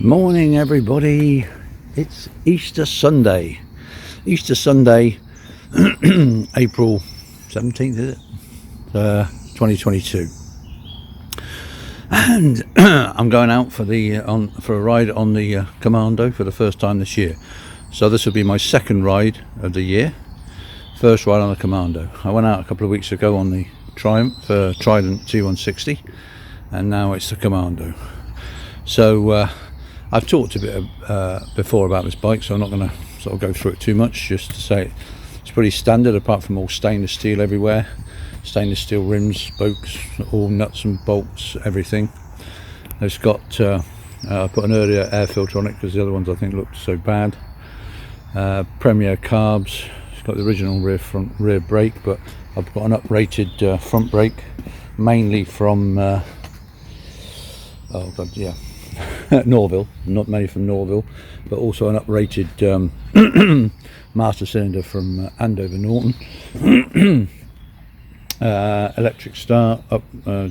Morning everybody, it's Easter Sunday, April 17th is it, 2022, and I'm going out for a ride on the Commando for the first time this year. So this will be my second ride of the year, first ride on the Commando. I went out a couple of weeks ago on the Trident T160, and now it's the Commando. So I've talked a bit before about this bike, so I'm not going to sort of go through it too much. Just to say it's pretty standard, apart from all stainless steel everywhere, stainless steel rims, spokes, all nuts and bolts, everything. It's got I put an earlier air filter on it because the other ones I think looked so bad. Premier carbs. It's got the original rear brake, but I've got an uprated front brake, mainly from Norville, not many from Norville, but also an uprated master cylinder from Andover Norton. Electric start,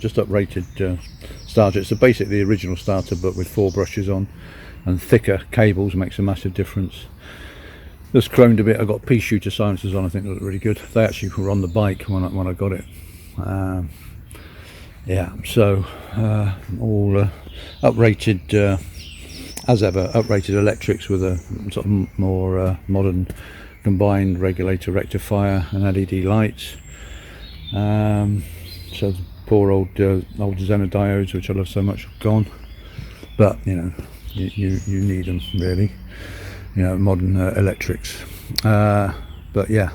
just uprated starter. It's basically the original starter, but with 4 brushes on and thicker cables. Makes a massive difference. Just chromed a bit. I got pea shooter silencers on. I think they look really good. They actually were on the bike when I got it. Yeah, so all uprated as ever, uprated electrics with a sort of more modern combined regulator, rectifier and LED lights. So the poor old Xena diodes, which I love so much, are gone, but you know, you need them really, you know, modern electrics. But yeah,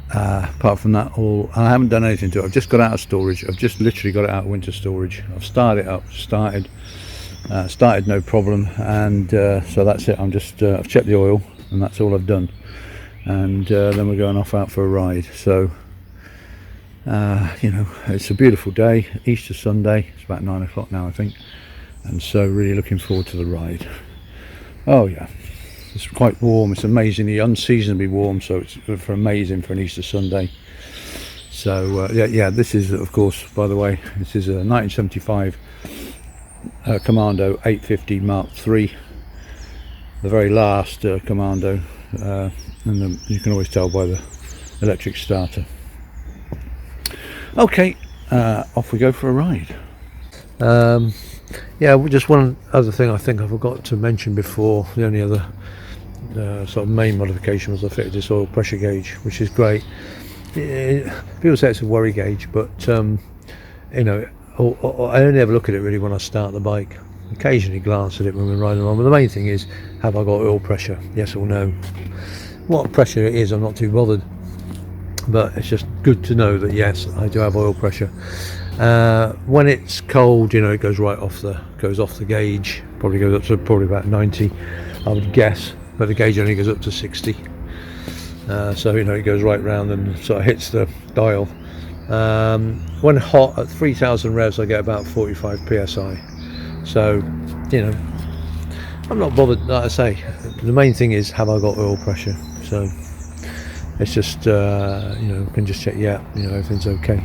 apart from that, I haven't done anything to it. I've just got out of storage. I've just literally got it out of winter storage. I've started it up, started no problem, and so that's it. I'm just I've checked the oil, and that's all I've done, and then we're going off out for a ride. So you know, it's a beautiful day, Easter Sunday. It's about 9 o'clock now, I think, and so really looking forward to the ride. Oh yeah, it's quite warm. It's amazingly unseasonably warm, so it's amazing for an Easter Sunday. So yeah, this is, of course, by the way, this is a 1975 Commando 850 Mark III, the very last Commando, and you can always tell by the electric starter. Okay, off we go for a ride. Yeah, just one other thing I think I forgot to mention before. The only other sort of main modification was I fitted this oil pressure gauge, which is great. People say it's a worry gauge, but you know, I only ever look at it really when I start the bike. Occasionally glance at it when we're riding along, but the main thing is, have I got oil pressure, yes or no? What pressure it is, I'm not too bothered, but it's just good to know that yes, I do have oil pressure. When it's cold, you know, it goes off the gauge. Probably goes up to about 90, I would guess, but the gauge only goes up to 60. So you know, it goes right round and sort of hits the dial. When hot at 3000 revs, I get about 45 psi. So you know, I'm not bothered. Like I say, the main thing is, have I got oil pressure? So it's just you know, can just check, yeah, you know, everything's okay.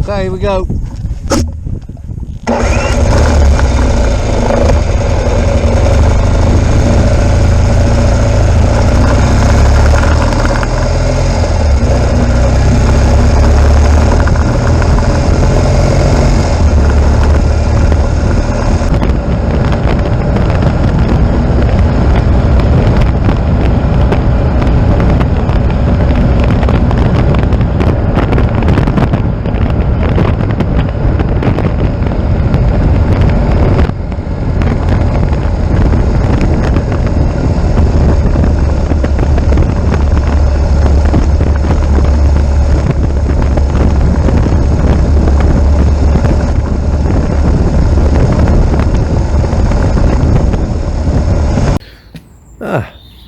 Okay, here we go.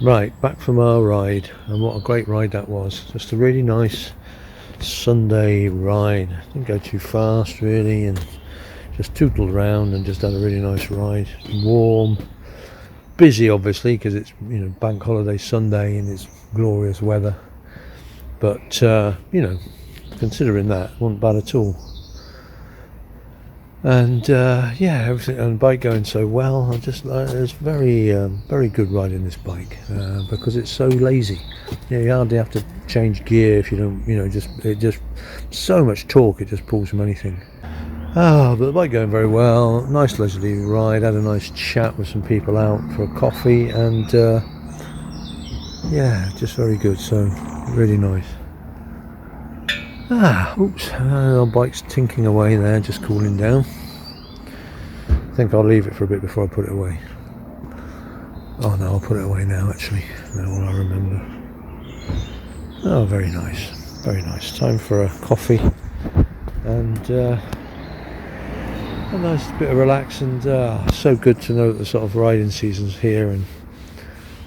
Right, back from our ride, and what a great ride that was. Just a really nice Sunday ride. Didn't go too fast really, and just tootled around and just had a really nice ride. Warm, busy obviously because it's, you know, bank holiday Sunday and it's glorious weather, but you know, considering that, wasn't bad at all. And yeah, everything on the bike going so well. I just it's very very good riding this bike because it's so lazy. You hardly have to change gear if you don't, you know, it just so much torque, it just pulls from anything. But the bike going very well. Nice leisurely ride. Had a nice chat with some people out for a coffee, and yeah, just very good. So really nice. Oops, our bike's tinking away there, just cooling down. I think I'll leave it for a bit before I put it away. Oh no, I'll put it away now actually, now I remember. Oh, very nice, very nice. Time for a coffee and a nice bit of relax, and so good to know that the sort of riding season's here and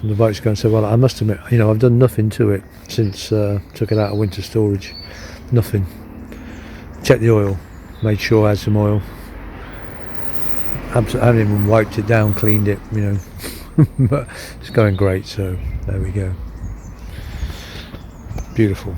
the bike's going so well. I must admit, you know, I've done nothing to it since took it out of winter storage. Nothing. Checked the oil, made sure I had some oil. I haven't even wiped it down, cleaned it, you know. But it's going great, so there we go. Beautiful.